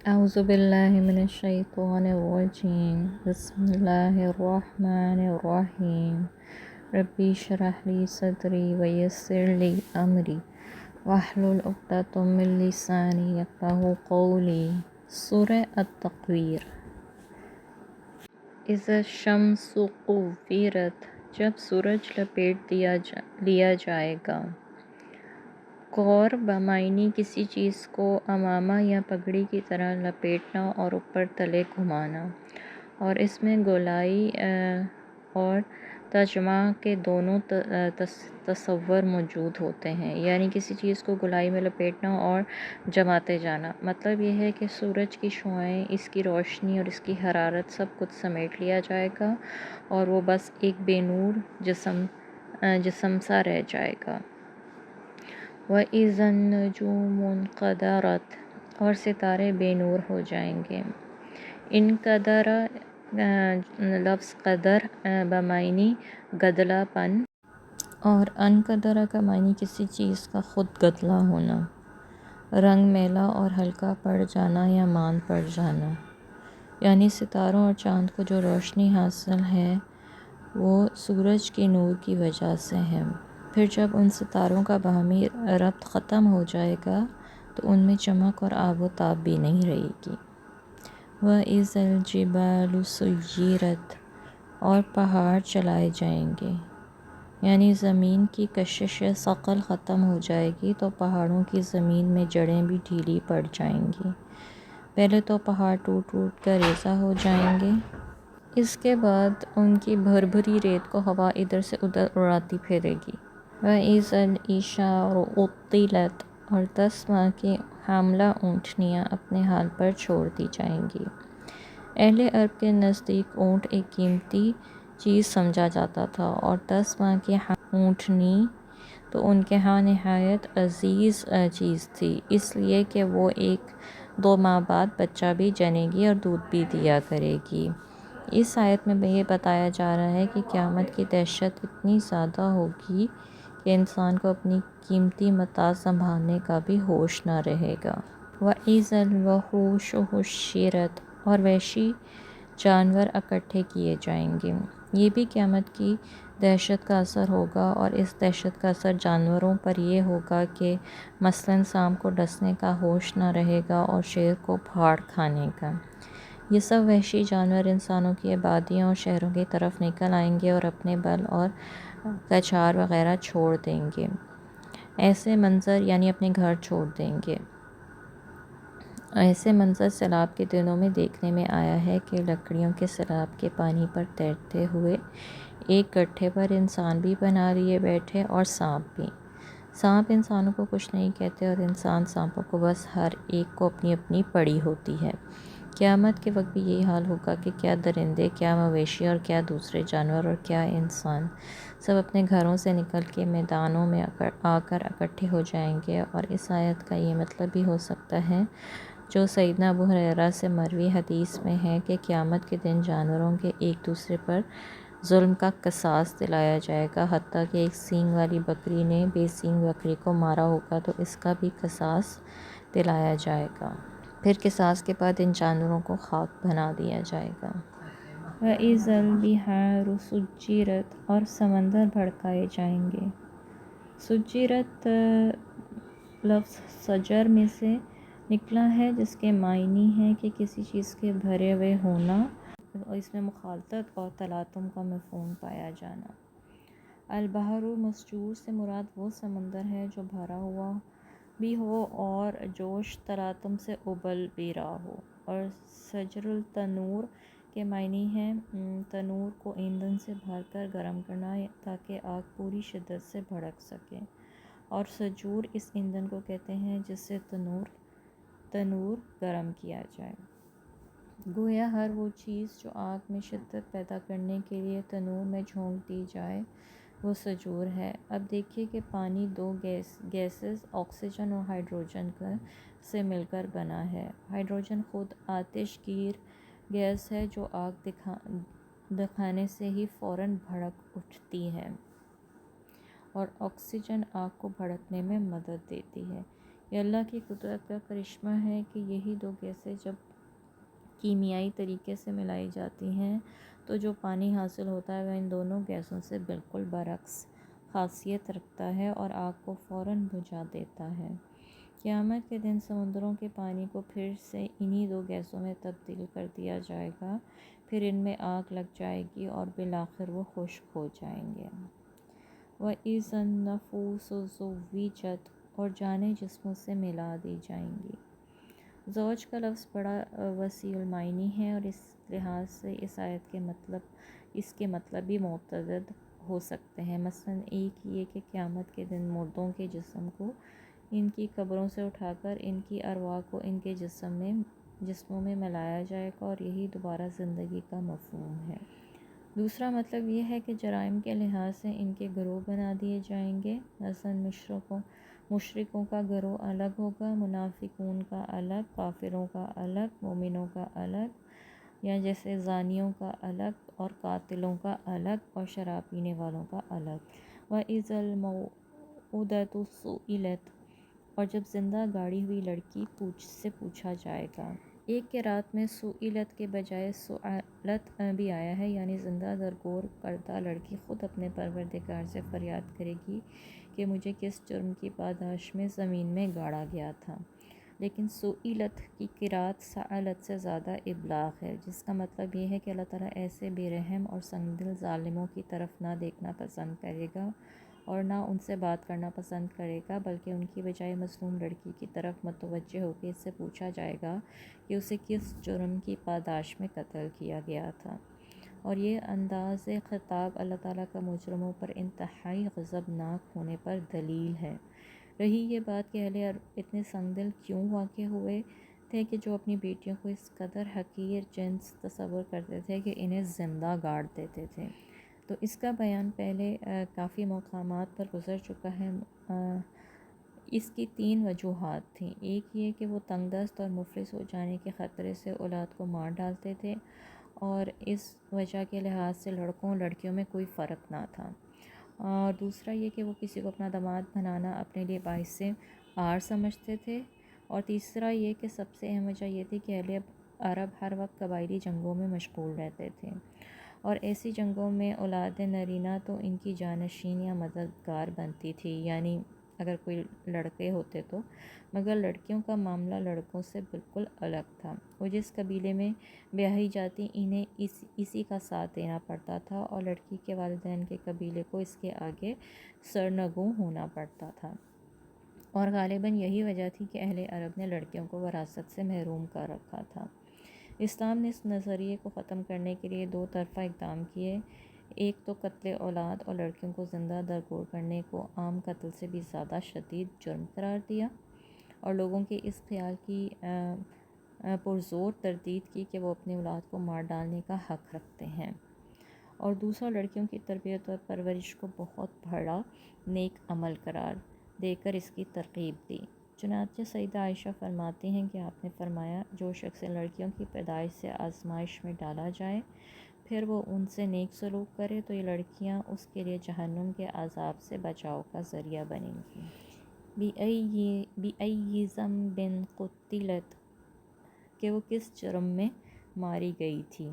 أعوذ بالله من الشيطان الرجيم بسم الله الرحمن الرحيم ربي اشرح لي صدري ويسر لي أمري واحلل عقدة من لساني يفقهوا قولي سورة التکویر اذا الشمس کورت، جب سورج لپیٹ لیا جائے گا۔ کور بمعنی کسی چیز کو امامہ یا پگڑی کی طرح لپیٹنا اور اوپر تلے گھمانا، اور اس میں گولائی اور تجمع کے دونوں تصور موجود ہوتے ہیں، یعنی کسی چیز کو گولائی میں لپیٹنا اور جماتے جانا۔ مطلب یہ ہے کہ سورج کی شعاعیں، اس کی روشنی اور اس کی حرارت سب کچھ سمیٹ لیا جائے گا اور وہ بس ایک بے نور جسم سا رہ جائے گا۔ وَإِذَا النُّجُومُ انْقَدَرَتْ، اور ستارے بے نور ہو جائیں گے۔ انقدر لفظ قدر بمعنی گدلا پن، اور انقدر کا معنی کسی چیز کا خود گدلا ہونا، رنگ میلا اور ہلکا پڑ جانا یا مان پڑ جانا۔ یعنی ستاروں اور چاند کو جو روشنی حاصل ہے وہ سورج کے نور کی وجہ سے ہے۔ پھر جب ان ستاروں کا باہمی ربط ختم ہو جائے گا تو ان میں چمک اور آب و تاب بھی نہیں رہے گی۔ وَإِذَا الْجِبَالُ سُيِّرَتْ، اور پہاڑ چلائے جائیں گے، یعنی زمین کی کشش ثقل ختم ہو جائے گی تو پہاڑوں کی زمین میں جڑیں بھی ڈھیلی پڑ جائیں گی۔ پہلے تو پہاڑ ٹوٹ ٹوٹ کر ریزہ ہو جائیں گے، اس کے بعد ان کی بھری ریت کو ہوا ادھر سے ادھر اڑاتی پھرے گی۔ وَإِذَا الْعِشَارُ عُطِّلَتْ، اور 10 ماہ کی حاملہ اونٹنیاں اپنے حال پر چھوڑ دی جائیں گی۔ اہل عرب کے نزدیک اونٹ ایک قیمتی چیز سمجھا جاتا تھا، اور 10 ماہ کی اونٹنی تو ان کے ہاں نہایت عزیز چیز تھی، اس لیے کہ وہ 1-2 ماہ بعد بچہ بھی جنے گی اور دودھ بھی دیا کرے گی۔ اس آیت میں یہ بتایا جا رہا ہے کہ قیامت کی دہشت اتنی زیادہ ہوگی کہ انسان کو اپنی قیمتی متاع سنبھالنے کا بھی ہوش نہ رہے گا۔ وَإِذَا الْوُحُوشُ حُشِّرَتْ، اور وحشی جانور اکٹھے کیے جائیں گے۔ یہ بھی قیامت کی دہشت کا اثر ہوگا، اور اس دہشت کا اثر جانوروں پر یہ ہوگا کہ مثلاً سانپ کو ڈسنے کا ہوش نہ رہے گا اور شیر کو پھاڑ کھانے کا۔ یہ سب وحشی جانور انسانوں کی آبادیوں اور شہروں کی طرف نکل آئیں گے اور اپنے بل اور کچھار وغیرہ چھوڑ دیں گے۔ ایسے منظر یعنی اپنے گھر چھوڑ دیں گے۔ ایسے منظر سیلاب کے دنوں میں دیکھنے میں آیا ہے کہ لکڑیوں کے سیلاب کے پانی پر تیرتے ہوئے ایک گڈھے پر انسان بھی بنا لیے بیٹھے، اور سانپ بھی۔ سانپ انسانوں کو کچھ نہیں کہتے اور انسان سانپوں کو، بس ہر ایک کو اپنی اپنی پڑی ہوتی ہے۔ قیامت کے وقت بھی یہی حال ہوگا کہ کیا درندے، کیا مویشی اور کیا دوسرے جانور اور کیا انسان سب اپنے گھروں سے نکل کے میدانوں میں آ کر اکٹھے ہو جائیں گے۔ اور اس آیت کا یہ مطلب بھی ہو سکتا ہے جو سیدنا ابو ہریرہ سے مروی حدیث میں ہے کہ قیامت کے دن جانوروں کے ایک دوسرے پر ظلم کا قصاص دلایا جائے گا، حتیٰ کہ ایک سینگ والی بکری نے بے سینگ بکری کو مارا ہوگا تو اس کا بھی قصاص دلایا جائے گا۔ پھر قصاص کے بعد ان جانوروں کو خاک بنا دیا جائے گا۔ وَإِذَا الْبِحَارُ سُجِّرَتْ، اور سمندر بھڑکائے جائیں گے۔ سُجِّرَت لفظ سجر میں سے نکلا ہے، جس کے معنی ہے کہ کسی چیز کے بھرے ہوئے ہونا، اور اس میں مخالطت اور تلاطم کا مفہوم پایا جانا۔ البحر مسجور سے مراد وہ سمندر ہے جو بھرا ہوا بھی ہو اور جوش تلاطم سے ابل بھی رہا ہو۔ اور سجر التنور کے معنی ہے تنور کو ایندھن سے بھر کر گرم کرنا تاکہ آگ پوری شدت سے بھڑک سکے، اور سجور اس ایندھن کو کہتے ہیں جس سے تنور گرم کیا جائے۔ گویا ہر وہ چیز جو آگ میں شدت پیدا کرنے کے لیے تنور میں جھونک دی جائے وہ سجور ہے۔ اب دیکھیے کہ پانی 2 گیسز آکسیجن اور ہائیڈروجن سے مل کر بنا ہے۔ ہائیڈروجن خود آتش گیر گیس ہے جو آگ دکھانے سے ہی فوراً بھڑک اٹھتی ہے، اور آکسیجن آگ کو بھڑکنے میں مدد دیتی ہے۔ یہ اللہ کی قدرت کا کرشمہ ہے کہ یہی دو گیسیں جب کیمیائی طریقے سے ملائی جاتی ہیں تو جو پانی حاصل ہوتا ہے وہ ان دونوں گیسوں سے بالکل برعکس خاصیت رکھتا ہے اور آگ کو فوراً بجھا دیتا ہے۔ قیامت کے دن سمندروں کے پانی کو پھر سے انہی دو گیسوں میں تبدیل کر دیا جائے گا، پھر ان میں آگ لگ جائے گی اور بالآخر وہ خشک ہو جائیں گے۔ وَإِذَا النُّفُوسُ زُوِّجَتْ، اور جانیں جسموں سے ملا دی جائیں گی۔ زوج کا لفظ بڑا وسیع المعانی ہے اور اس لحاظ سے اس کے مطلب بھی متعدد ہو سکتے ہیں۔ مثلاً ایک یہ کہ قیامت کے دن مردوں کے جسم کو ان کی قبروں سے اٹھا کر ان کی ارواح کو ان کے جسموں میں ملایا جائے گا، اور یہی دوبارہ زندگی کا مفہوم ہے۔ دوسرا مطلب یہ ہے کہ جرائم کے لحاظ سے ان کے گروہ بنا دیے جائیں گے۔ مثلاً مشرکوں کا گروہ الگ ہوگا، منافقون کا الگ، کافروں کا الگ، مومنوں کا الگ، یا جیسے زانیوں کا الگ اور قاتلوں کا الگ اور شراب پینے والوں کا الگ۔ وَإِذَا الْمَوْءُودَةُ سُئِلَتْ، اور جب زندہ گاڑی ہوئی لڑکی سے پوچھا جائے گا۔ ایک قرأت میں سُئِلت کے بجائے سُئَلَت بھی آیا ہے، یعنی زندہ درگور کردہ لڑکی خود اپنے پروردگار سے فریاد کرے گی کہ مجھے کس جرم کی پاداش میں زمین میں گاڑا گیا تھا۔ لیکن سُئِلت کی قرأت سَأَلَت سے زیادہ ابلاغ ہے، جس کا مطلب یہ ہے کہ اللہ تعالیٰ ایسے بے رحم اور سنگدل ظالموں کی طرف نہ دیکھنا پسند کرے گا اور نہ ان سے بات کرنا پسند کرے گا، بلکہ ان کی بجائے مظلوم لڑکی کی طرف متوجہ ہو کے اس سے پوچھا جائے گا کہ اسے کس جرم کی پاداش میں قتل کیا گیا تھا۔ اور یہ انداز خطاب اللہ تعالیٰ کا مجرموں پر انتہائی غضبناک ہونے پر دلیل ہے۔ رہی یہ بات کہ اہل عرب اتنے سنگدل کیوں واقع ہوئے تھے کہ جو اپنی بیٹیوں کو اس قدر حقیر جنس تصور کرتے تھے کہ انہیں زندہ گاڑ دیتے تھے، تو اس کا بیان پہلے کافی مقامات پر گزر چکا ہے۔ اس کی 3 وجوہات تھیں۔ ایک یہ کہ وہ تنگ دست اور مفلس ہو جانے کے خطرے سے اولاد کو مار ڈالتے تھے، اور اس وجہ کے لحاظ سے لڑکوں اور لڑکیوں میں کوئی فرق نہ تھا۔ اور دوسرا یہ کہ وہ کسی کو اپنا داماد بنانا اپنے لیے باعث عار سمجھتے تھے، اور تیسرا یہ کہ سب سے اہم وجہ یہ تھی کہ اہل عرب ہر وقت قبائلی جنگوں میں مشغول رہتے تھے، اور ایسی جنگوں میں اولاد نرینہ تو ان کی جانشین یا مددگار بنتی تھی، یعنی اگر کوئی لڑکے ہوتے تو، مگر لڑکیوں کا معاملہ لڑکوں سے بالکل الگ تھا۔ وہ جس قبیلے میں بیاہی جاتی انہیں اسی کا ساتھ دینا پڑتا تھا، اور لڑکی کے والدین کے قبیلے کو اس کے آگے سرنگوں ہونا پڑتا تھا، اور غالباً یہی وجہ تھی کہ اہل عرب نے لڑکیوں کو وراثت سے محروم کر رکھا تھا۔ اسلام نے اس نظریے کو ختم کرنے کے لیے 2 طرفہ اقدام کیے۔ ایک تو قتل اولاد اور لڑکیوں کو زندہ درگور کرنے کو عام قتل سے بھی زیادہ شدید جرم قرار دیا، اور لوگوں کے اس خیال کی پرزور تردید کی کہ وہ اپنی اولاد کو مار ڈالنے کا حق رکھتے ہیں، اور دوسرا لڑکیوں کی تربیت اور پرورش کو بہت بڑا نیک عمل قرار دے کر اس کی ترغیب دی۔ چنانچہ سیدہ عائشہ فرماتی ہیں کہ آپ نے فرمایا، جو شخص لڑکیوں کی پیدائش سے آزمائش میں ڈالا جائے پھر وہ ان سے نیک سلوک کرے تو یہ لڑکیاں اس کے لیے جہنم کے عذاب سے بچاؤ کا ذریعہ بنیں گی۔ بِأَيِّ ذَنبٍ قُتِلَتْ، کہ وہ کس جرم میں ماری گئی تھی۔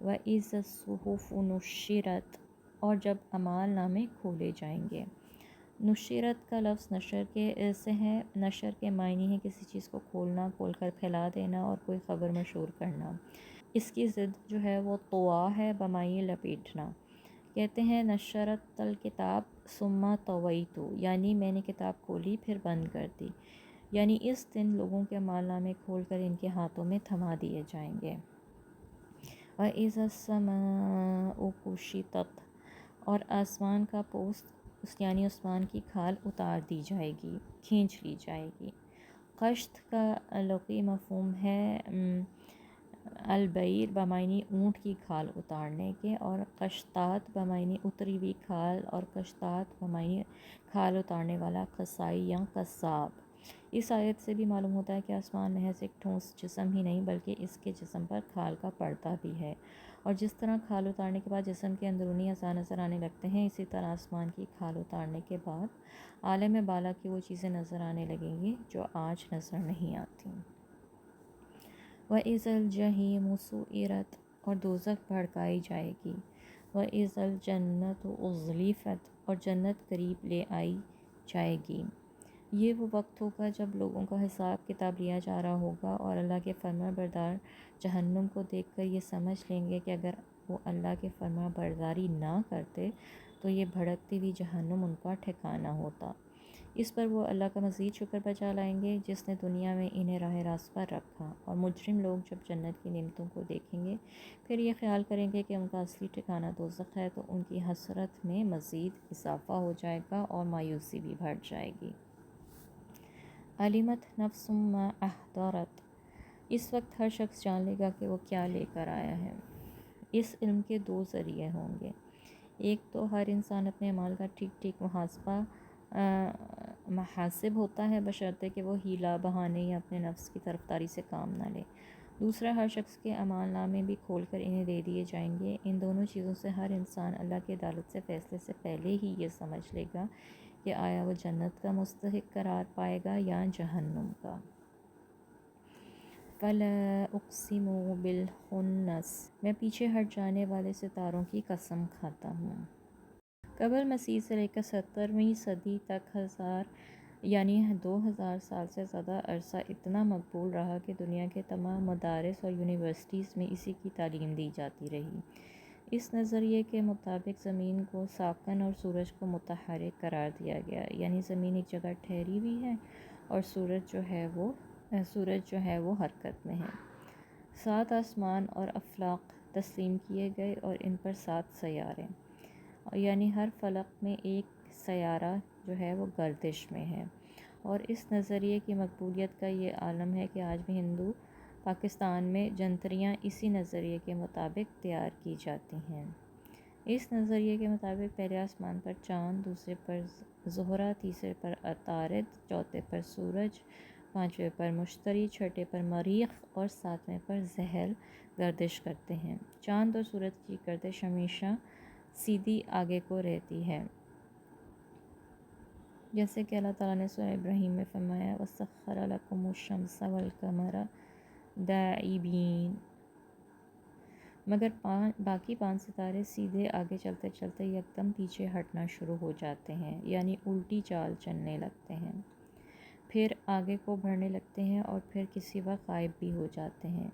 وَإِذَا الصُّحُفُ نُشِّرَتْ، اور جب اعمال نامے کھولے جائیں گے۔ نشرت کا لفظ نشر سے ہے۔ نشر کے معنی ہے کسی چیز کو کھولنا، کھول کر پھیلا دینا اور کوئی خبر مشہور کرنا۔ اس کی ضد جو ہے وہ طوا ہے، بمعنی لپیٹنا۔ کہتے ہیں نشرت الکتاب ثم طویت، یعنی میں نے کتاب کھولی پھر بند کر دی، یعنی اس دن لوگوں کے اعمال نامے کھول کر ان کے ہاتھوں میں تھما دیے جائیں گے۔ وَإِذَا السَّمَاءُ كُشِطَتْ، اور آسمان کا پوست یعنی عثمان کی کھال اتار دی جائے گی، کھینچ لی جائے گی۔ قشط کا لغوی مفہوم ہے البعیر بمعنی اونٹ کی کھال اتارنے کے، اور قشطات بمعنی اتری ہوئی کھال، اور قشطات بمعنی کھال اتارنے والا قصائی یا قصاب۔ اس آیت سے بھی معلوم ہوتا ہے کہ آسمان محض ایک ٹھوس جسم ہی نہیں بلکہ اس کے جسم پر کھال کا پردہ بھی ہے، اور جس طرح کھال اتارنے کے بعد جسم کے اندرونی اعضاء نظر آنے لگتے ہیں، اسی طرح آسمان کی کھال اتارنے کے بعد عالم بالا کی وہ چیزیں نظر آنے لگیں گی جو آج نظر نہیں آتیں۔ وَإِذَا الْجَحِيمُ سُعِّرَتْ، اور دوزخ بھڑکائی جائے گی۔ وَإِذَا الْجَنَّةُ أُزْلِفَتْ، اور جنت قریب لے آئی جائے گی۔ یہ وہ وقت ہوگا جب لوگوں کا حساب کتاب لیا جا رہا ہوگا، اور اللہ کے فرما بردار جہنم کو دیکھ کر یہ سمجھ لیں گے کہ اگر وہ اللہ کے فرما برداری نہ کرتے تو یہ بھڑکتی ہوئی جہنم ان کا ٹھکانہ ہوتا۔ اس پر وہ اللہ کا مزید شکر بجا لائیں گے جس نے دنیا میں انہیں راہ راست پر رکھا، اور مجرم لوگ جب جنت کی نعمتوں کو دیکھیں گے پھر یہ خیال کریں گے کہ ان کا اصلی ٹھکانہ دوزخ ہے، تو ان کی حسرت میں مزید اضافہ ہو جائے گا اور مایوسی بھی بڑھ جائے گی۔ علمت نفس ما احضرت، اس وقت ہر شخص جان لے گا کہ وہ کیا لے کر آیا ہے۔ اس علم کے دو ذریعے ہوں گے، ایک تو ہر انسان اپنے اعمال کا ٹھیک ٹھیک محاسب ہوتا ہے بشرطے کہ وہ ہیلا بہانے یا اپنے نفس کی طرفداری سے کام نہ لے، دوسرا ہر شخص کے اعمال نامے بھی کھول کر انہیں دے دیے جائیں گے۔ ان دونوں چیزوں سے ہر انسان اللہ کی عدالت سے فیصلے سے پہلے ہی یہ سمجھ لے گا کہ آیا وہ جنت کا مستحق قرار پائے گا یا جہنم کا۔ فَلَا أُقْسِمُ بِالْخُنَّسِ، میں پیچھے ہٹ جانے والے ستاروں کی قسم کھاتا ہوں۔ قبل مسیح سے لے کر 17ویں صدی تک 2000 سال سے زیادہ عرصہ اتنا مقبول رہا کہ دنیا کے تمام مدارس اور یونیورسٹیز میں اسی کی تعلیم دی جاتی رہی۔ اس نظریے کے مطابق زمین کو ساکن اور سورج کو متحرک قرار دیا گیا، یعنی زمین ایک جگہ ٹھہری ہوئی ہے اور سورج جو ہے وہ حرکت میں ہے۔ 7 آسمان اور افلاق تسلیم کیے گئے اور ان پر 7 سیارے، یعنی ہر فلک میں ایک سیارہ جو ہے وہ گردش میں ہے، اور اس نظریے کی مقبولیت کا یہ عالم ہے کہ آج بھی پاکستان میں جنتریاں اسی نظریے کے مطابق تیار کی جاتی ہیں۔ اس نظریے کے مطابق پہلے آسمان پر چاند، دوسرے پر زہرہ، تیسرے پر عطارد، چوتھے پر سورج، پانچویں پر مشتری، چھٹے پر مریخ اور ساتویں پر زحل گردش کرتے ہیں۔ چاند اور سورج کی گردش ہمیشہ سیدھی آگے کو رہتی ہے، جیسے کہ اللہ تعالیٰ نے سورہ ابراہیم میں فرمایا وَسَخَّرَ لَكُمُ الشَّمْسَ وَالْقَمَرَ دَائِبِينَ، مگر باقی 5 ستارے سیدھے آگے چلتے چلتے یکدم پیچھے ہٹنا شروع ہو جاتے ہیں، یعنی الٹی چال چلنے لگتے ہیں، پھر آگے کو بڑھنے لگتے ہیں اور پھر کسی وقت غائب بھی ہو جاتے ہیں۔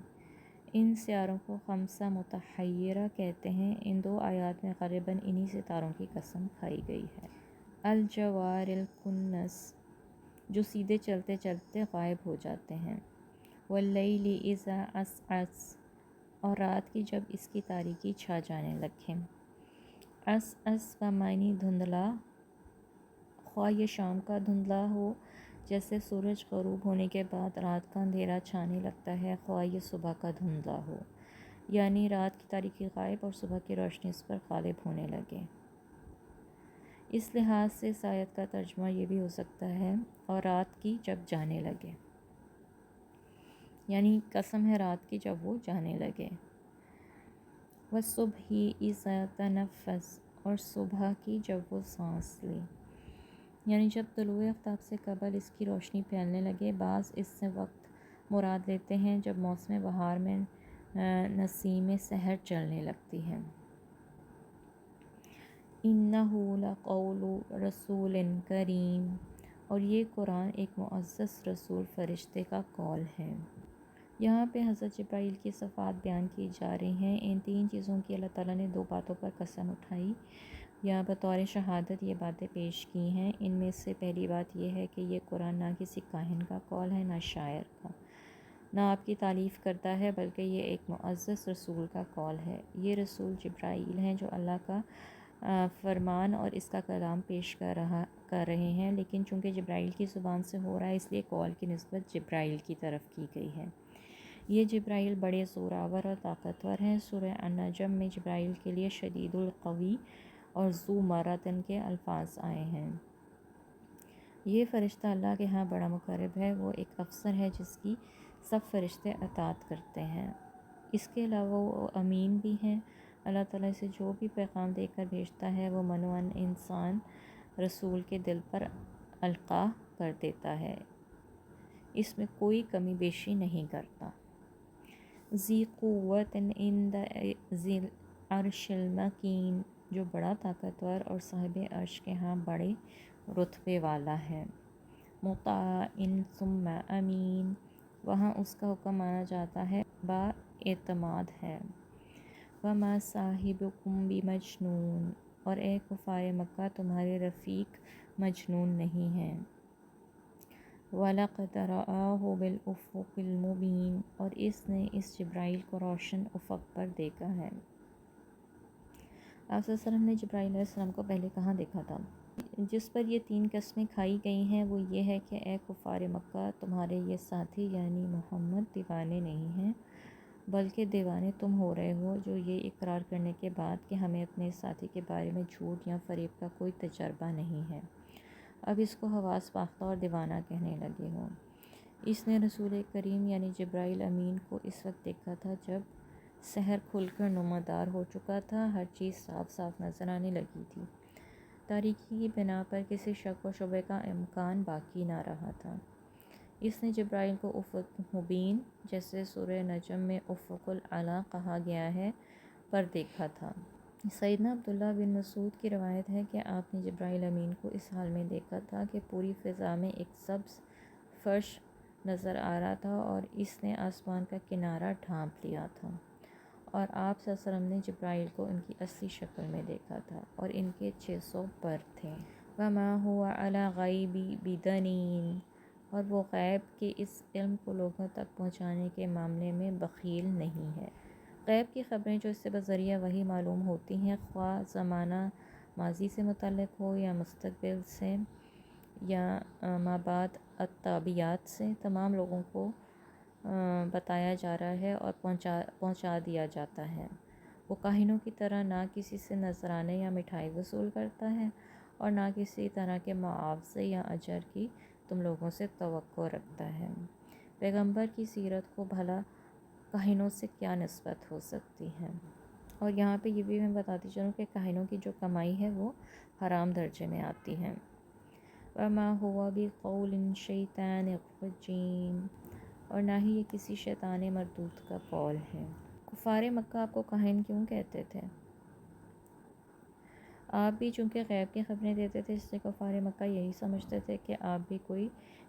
ان سیاروں کو خمسہ متحیرہ کہتے ہیں۔ ان 2 آیات میں غالباً انہی ستاروں کی قسم کھائی گئی ہے۔ الجوار الکنس، جو سیدھے چلتے چلتے غائب ہو جاتے ہیں۔ واللیل اذا عسعس، اور رات کی جب اس کی تاریکی چھا جانے لگے۔ عسعس کا معنی دھندلا، خواہ یہ شام کا دھندلا ہو جیسے سورج غروب ہونے کے بعد رات کا اندھیرا چھانے لگتا ہے، خواہ یہ صبح کا دھندلا ہو، یعنی رات کی تاریکی غائب اور صبح کی روشنی اس پر غالب ہونے لگے۔ اس لحاظ سے اس آیت کا ترجمہ یہ بھی ہو سکتا ہے اور رات کی جب جانے لگے، یعنی قسم ہے رات کی جب وہ جانے لگے۔ والصبح اذا تنفس، اور صبح کی جب وہ سانس لی، یعنی جب طلوع آفتاب سے قبل اس کی روشنی پھیلنے لگے۔ بعض اس سے وقت مراد لیتے ہیں جب موسم بہار میں نسیم سحر چلنے لگتی ہے۔ اِنَّهُ لَقَوْلُ رَسُولٍ کریم، اور یہ قرآن ایک معزز رسول فرشتے کا قول ہے۔ یہاں پہ حضرت جبرائیل کی صفات بیان کی جا رہی ہیں۔ ان 3 چیزوں کی اللہ تعالیٰ نے 2 باتوں پر قسم اٹھائی یا بطور شہادت یہ باتیں پیش کی ہیں۔ ان میں سے پہلی بات یہ ہے کہ یہ قرآن نہ کسی کاہن کا قول ہے، نہ شاعر کا، نہ آپ کی تعریف کرتا ہے، بلکہ یہ ایک معزز رسول کا قول ہے۔ یہ رسول جبرائیل ہیں جو اللہ کا فرمان اور اس کا کلام پیش کر رہے ہیں، لیکن چونکہ جبرائیل کی زبان سے ہو رہا ہے اس لیے قول کی نسبت جبرائیل کی طرف کی گئی ہے۔ یہ جبرائیل بڑے زوراور اور طاقتور ہیں۔ سورہ النجم میں جبرائیل کے لیے شدید القوی اور ذو مرۃ کے الفاظ آئے ہیں۔ یہ فرشتہ اللہ کے ہاں بڑا مقرب ہے، وہ ایک افسر ہے جس کی سب فرشتے اطاعت کرتے ہیں۔ اس کے علاوہ وہ امین بھی ہیں، اللہ تعالیٰ سے جو بھی پیغام دے کر بھیجتا ہے وہ منوان انسان رسول کے دل پر القاء کر دیتا ہے، اس میں کوئی کمی بیشی نہیں کرتا۔ ذی قوت عند ذی العرش المکین، جو بڑا طاقتور اور صاحب عرش کے ہاں بڑے رتبے والا ہے۔ مطاع ثم امین، وہاں اس کا حکم مانا جاتا ہے، با اعتماد ہے۔ وما صاحبکم بمجنون، اور اے کفار مکہ تمہارے رفیق مجنون نہیں ہیں۔ وَلَقَدْ رَآهُ بِالْأُفُقِ الْمُبِينِ، اور اس نے اس جبرائیل کو روشن افق پر دیکھا ہے۔ آپ صلی اللہ علیہ وسلم نے جبرائیل علیہ السلام کو پہلے کہاں دیکھا تھا؟ جس پر یہ 3 قسمیں کھائی گئی ہیں وہ یہ ہے کہ اے کفار مکہ تمہارے یہ ساتھی یعنی محمد دیوانے نہیں ہیں، بلکہ دیوانے تم ہو رہے ہو، جو یہ اقرار کرنے کے بعد کہ ہمیں اپنے ساتھی کے بارے میں جھوٹ یا فریب کا کوئی تجربہ نہیں ہے، اب اس کو حواس باختہ اور دیوانہ کہنے لگے ہو۔ اس نے رسول کریم یعنی جبرائیل امین کو اس وقت دیکھا تھا جب سحر کھل کر نمودار ہو چکا تھا، ہر چیز صاف صاف نظر آنے لگی تھی، تاریکی کی بنا پر کسی شک و شبہ کا امکان باقی نہ رہا تھا۔ اس نے جبرائیل کو افق مبین، جیسے سورہ نجم میں افق الاعلیٰ کہا گیا ہے، پر دیکھا تھا۔ سیدنا عبداللہ بن مسعود کی روایت ہے کہ آپ نے جبرائیل امین کو اس حال میں دیکھا تھا کہ پوری فضا میں ایک سبز فرش نظر آ رہا تھا اور اس نے آسمان کا کنارہ ڈھانپ لیا تھا، اور آپ صلی اللہ علیہ وسلم نے جبرائیل کو ان کی اصلی شکل میں دیکھا تھا اور ان کے 600 پر تھے۔ وَمَا هُوَ عَلَى الْغَيْبِ بِضَنِینٍ، اور وہ غیب کے اس علم کو لوگوں تک پہنچانے کے معاملے میں بخیل نہیں ہے۔ غیب کی خبریں جو اس سے بذریعہ وحی معلوم ہوتی ہیں، خواہ زمانہ ماضی سے متعلق ہو یا مستقبل سے یا مابعد الطابعات سے، تمام لوگوں کو بتایا جا رہا ہے اور پہنچا دیا جاتا ہے۔ وہ کاہنوں کی طرح نہ کسی سے نذرانے یا مٹھائی وصول کرتا ہے اور نہ کسی طرح کے معاوضے یا اجر کی تم لوگوں سے توقع رکھتا ہے۔ پیغمبر کی سیرت کو بھلا کاہنوں سے کیا نسبت ہو سکتی ہے؟ اور یہاں پہ یہ بھی میں بتاتی چلوں کہ کاہنوں کی جو کمائی ہے وہ حرام درجے میں آتی ہے۔ وَمَا هُوَ بِقَوْلٍ شَيْطَانٍ رَجِيمٍ، اور نہ ہی یہ کسی شیطان مردود کا قول ہے۔ کفار مکہ آپ کو کاہن کیوں کہتے تھے؟ آپ بھی چونکہ غیب کی خبریں دیتے تھے، اس لیے کفار مکہ یہی سمجھتے تھے کہ آپ بھی کوئی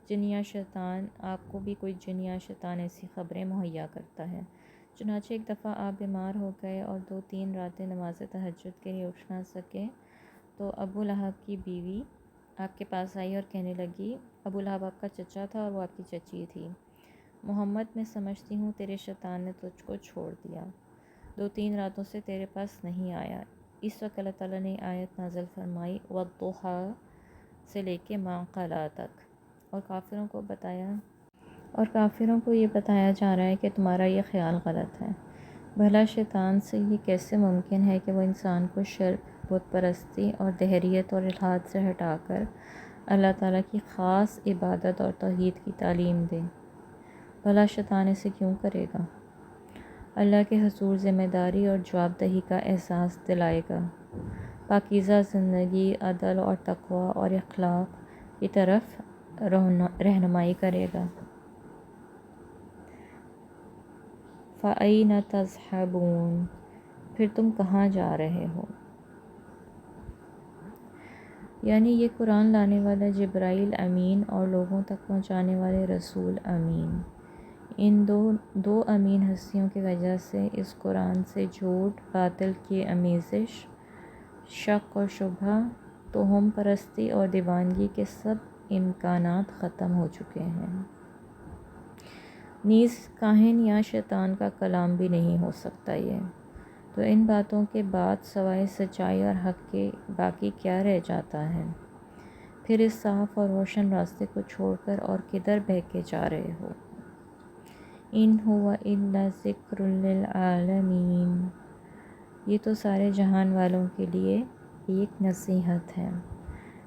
جن یا شیطان، آپ کو بھی کوئی جن یا شیطان ایسی خبریں مہیا کرتا ہے۔ چنانچہ ایک دفعہ آپ بیمار ہو گئے اور 2-3 راتیں نماز تہجد کے لیے اٹھ نہ سکے، تو ابو لہب کی بیوی آپ کے پاس آئی اور کہنے لگی، ابو لہب آپ کا چچا تھا اور وہ آپ کی چچی تھی، محمد میں سمجھتی ہوں تیرے شیطان نے تجھ کو چھوڑ دیا، 2-3 راتوں سے تیرے پاس نہیں آیا۔ اس وقت اللہ تعالیٰ نے آیت نازل فرمائی وَالضُّحَىٰ سے لے کے مَا قَلَا تک، اور کافروں کو یہ بتایا جا رہا ہے کہ تمہارا یہ خیال غلط ہے۔ بھلا شیطان سے یہ کیسے ممکن ہے کہ وہ انسان کو شرک، بت پرستی اور دہریت اور الحاد سے ہٹا کر اللہ تعالیٰ کی خاص عبادت اور توحید کی تعلیم دے؟ بھلا شیطان اسے کیوں کرے گا؟ اللہ کے حضور ذمہ داری اور جواب دہی کا احساس دلائے گا، پاکیزہ زندگی، عدل اور تقوی اور اخلاق کی طرف رہنمائی کرے گا۔ فَأَيْنَ تَذْهَبُونَ، پھر تم کہاں جا رہے ہو؟ یعنی یہ قرآن لانے والا جبرائیل امین اور لوگوں تک پہنچانے والے رسول امین، ان دو امین ہستیوں کی وجہ سے اس قرآن سے جھوٹ، باطل کی آمیزش، شک و شبہ، توہم پرستی اور دیوانگی کے سب امکانات ختم ہو چکے ہیں۔ نیز کاہن یا شیطان کا کلام بھی نہیں ہو سکتا یہ، تو ان باتوں کے بعد سوائے سچائی اور حق کے باقی کیا رہ جاتا ہے؟ پھر اس صاف اور روشن راستے کو چھوڑ کر اور کدھر بہکے جا رہے ہو؟ ان هو الا ذکر للعالمین، یہ تو سارے جہان والوں کے لیے ایک نصیحت ہے۔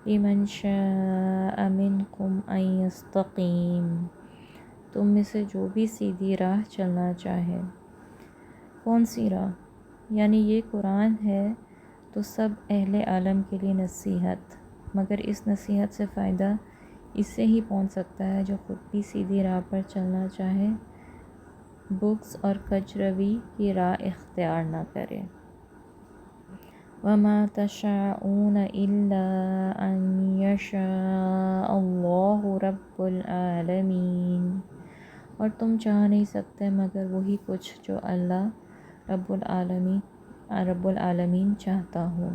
لمن شاء منکم ان یستقیم، تم میں سے جو بھی سیدھی راہ چلنا چاہے۔ کون سی راہ؟ یعنی یہ قرآن ہے تو سب اہل عالم کے لیے نصیحت، مگر اس نصیحت سے فائدہ اسے ہی پہنچ سکتا ہے جو خود بھی سیدھی راہ پر چلنا چاہے، بغض اور کجروی کی راہ اختیار نہ کرے۔ وَمَا تَشَاءُونَ إِلَّا أَن يَشَاءَ اللَّهُ رَبُّ الْعَالَمِينَ، اور تم چاہ نہیں سکتے مگر وہی کچھ جو اللہ رب العالمین چاہتا ہو۔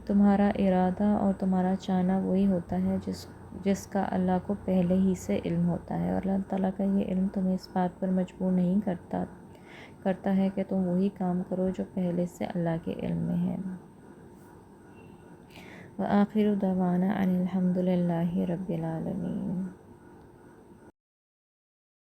تمہارا ارادہ اور تمہارا چاہنا وہی ہوتا ہے جس کا اللہ کو پہلے ہی سے علم ہوتا ہے، اور اللہ تعالیٰ کا یہ علم تمہیں اس بات پر مجبور نہیں کرتا ہے کہ تم وہی کام کرو جو پہلے سے اللہ کے علم میں ہے۔ وآخر دعوانا ان الحمد للہ رب العالمین۔